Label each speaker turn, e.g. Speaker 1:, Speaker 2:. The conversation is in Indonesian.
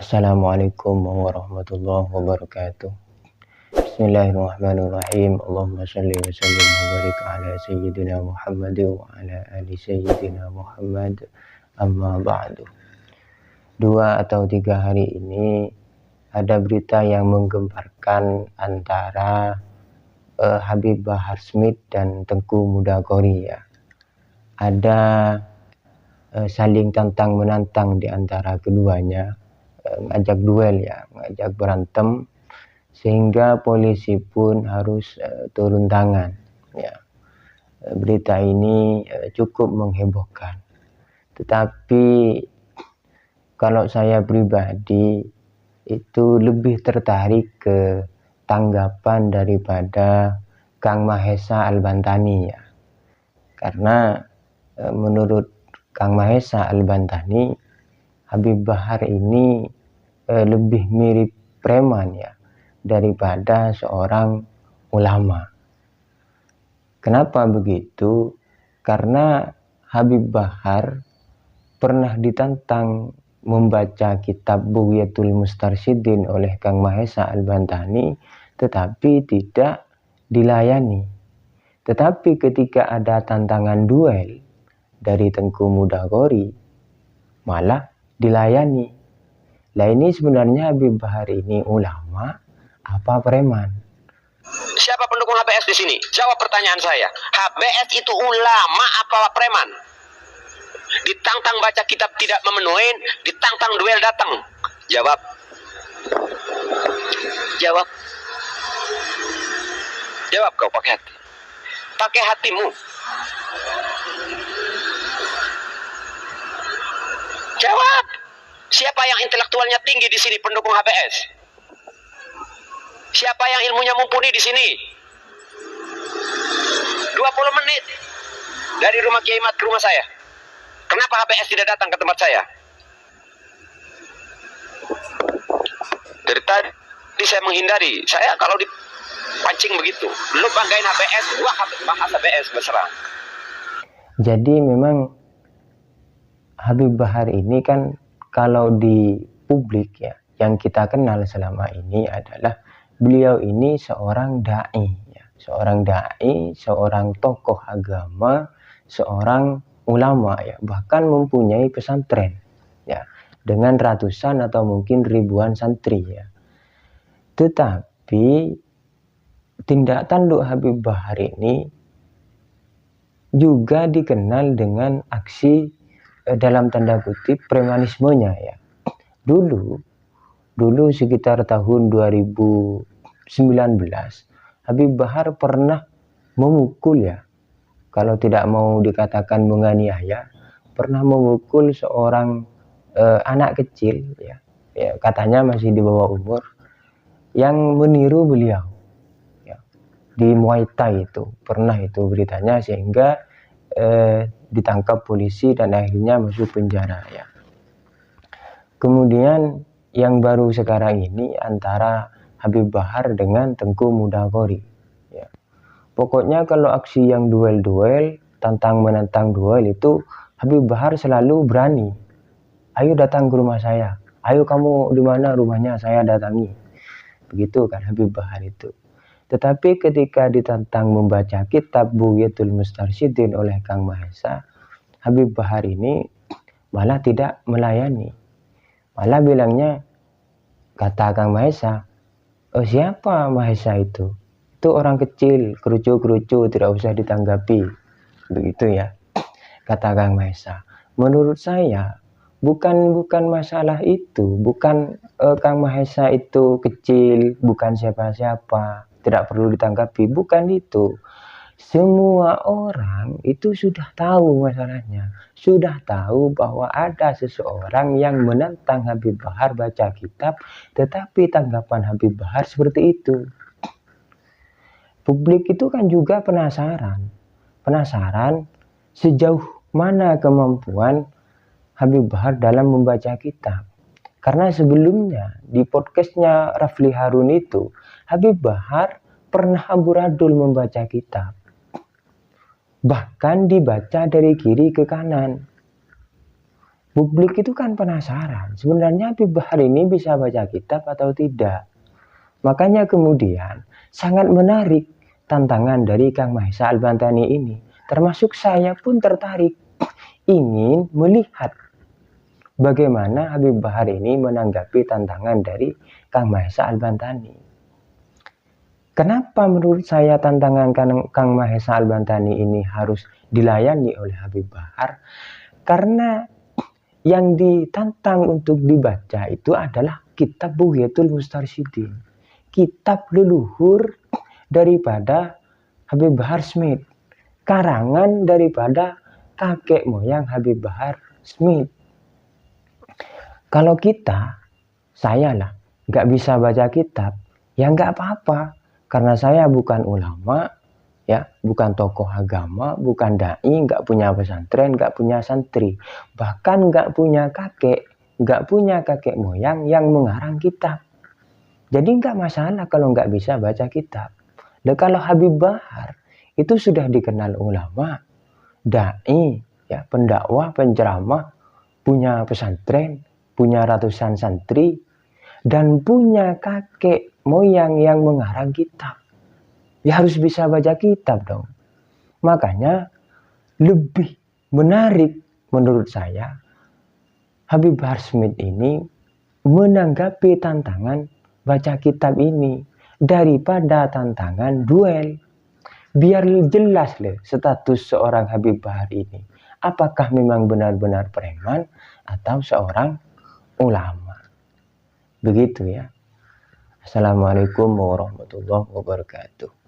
Speaker 1: Assalamualaikum warahmatullahi wabarakatuh. Bismillahirrahmanirrahim. Allahumma shalli wa sallim wa barik ala sayyidina Muhammad wa ala ali sayyidina Muhammad. Amma ba'du. 2 atau 3 hari ini ada berita yang menggemparkan antara Habib Bahar Smith dan Tengku Mudagori ya. Ada saling tantang menantang di antara keduanya, ngajak duel ya, ngajak berantem, sehingga polisi pun harus turun tangan ya. Berita ini cukup menghebohkan, tetapi kalau saya pribadi itu lebih tertarik ke tanggapan daripada Kang Mahesa Al-Bantani ya. Karena menurut Kang Mahesa Al-Bantani, Habib Bahar ini lebih mirip preman ya daripada seorang ulama. Kenapa begitu? Karena Habib Bahar pernah ditantang membaca kitab Bughyatul Mustarsyidin oleh Kang Mahesa Al-Bantani, tetapi tidak dilayani. Tetapi ketika ada tantangan duel dari Tengku Mudagori, malah dilayani. Lah ini sebenarnya Habib Bahar ini ulama apa preman?
Speaker 2: Siapa pendukung HBS di sini? Jawab pertanyaan saya. HBS itu ulama apa preman? Ditantang baca kitab tidak memenuhi, ditantang duel datang. Jawab. Jawab. Jawab kau pakai hati. Pakai hatimu. Jawab. Siapa yang intelektualnya tinggi di sini pendukung HBS? Siapa yang ilmunya mumpuni di sini? 20 menit dari rumah Kiai Mat ke rumah saya. Kenapa HBS tidak datang ke tempat saya? Dari tadi saya menghindari. Saya kalau dipancing begitu, lu banggain HBS, gua bahas HBS berserang.
Speaker 1: Jadi memang Habib Bahar ini kan kalau di publik ya, yang kita kenal selama ini adalah beliau ini seorang dai ya, seorang dai, seorang tokoh agama, seorang ulama ya, bahkan mempunyai pesantren ya dengan ratusan atau mungkin ribuan santri ya. Tetapi tindak tanduk Habib Bahar ini juga dikenal dengan aksi dalam tanda kutip premanismenya ya. Dulu sekitar tahun 2019 Habib Bahar pernah memukul ya, kalau tidak mau dikatakan menganiaya, pernah memukul seorang anak kecil ya, katanya masih di bawah umur, yang meniru beliau ya, di Muay Thai itu pernah itu beritanya, sehingga ditangkap polisi dan akhirnya masuk penjara ya. Kemudian yang baru sekarang ini antara Habib Bahar dengan Tengku Mudagori ya. Pokoknya kalau aksi yang duel-duel, tantang menantang duel itu Habib Bahar selalu berani. Ayo datang ke rumah saya. Ayo kamu di mana rumahnya, saya datangi. Begitu kan Habib Bahar itu. Tetapi ketika ditantang membaca kitab Bughyatul Mustarsyidin oleh Kang Mahesa, Habib Bahar ini malah tidak melayani. Malah bilangnya, kata Kang Mahesa, oh siapa Mahesa itu? Itu orang kecil, kerucu-kerucu, tidak usah ditanggapi. Begitu ya, kata Kang Mahesa. Menurut saya, bukan masalah itu, bukan Kang Mahesa itu kecil, bukan siapa-siapa, tidak perlu ditanggapi, bukan itu. Semua orang itu sudah tahu masalahnya, sudah tahu bahwa ada seseorang yang menantang Habib Bahar baca kitab, tetapi tanggapan Habib Bahar seperti itu. Publik itu kan juga penasaran sejauh mana kemampuan Habib Bahar dalam membaca kitab. Karena sebelumnya di podcastnya Rafli Harun itu, Habib Bahar pernah amburadul membaca kitab. Bahkan dibaca dari kiri ke kanan. Publik itu kan penasaran, sebenarnya Habib Bahar ini bisa baca kitab atau tidak. Makanya kemudian sangat menarik tantangan dari Kang Mahesa Al-Bantani ini. Termasuk saya pun tertarik ingin melihat bagaimana Habib Bahar ini menanggapi tantangan dari Kang Mahesa Al-Bantani. Kenapa menurut saya tantangan Kang Mahesa Al-Bantani ini harus dilayani oleh Habib Bahar? Karena yang ditantang untuk dibaca itu adalah kitab Bugyatul Mustarsyidin, kitab leluhur daripada Habib Bahar Smith, karangan daripada kakek moyang Habib Bahar Smith. Kalau saya lah, nggak bisa baca kitab, ya nggak apa-apa, karena saya bukan ulama, ya, bukan tokoh agama, bukan dai, nggak punya pesantren, nggak punya santri, bahkan nggak punya kakek moyang yang mengarang kitab. Jadi nggak masalah kalau nggak bisa baca kitab. Dan kalau Habib Bahar itu sudah dikenal ulama, dai, ya, pendakwah, penceramah, punya pesantren, punya ratusan santri, dan punya kakek moyang yang mengarang kitab. Ya harus bisa baca kitab dong. Makanya lebih menarik menurut saya Habib Bahar Smith ini menanggapi tantangan baca kitab ini daripada tantangan duel. Biar jelas status seorang Habib Bahar ini. Apakah memang benar-benar preman atau seorang ulama. Begitu ya. Assalamualaikum warahmatullahi wabarakatuh.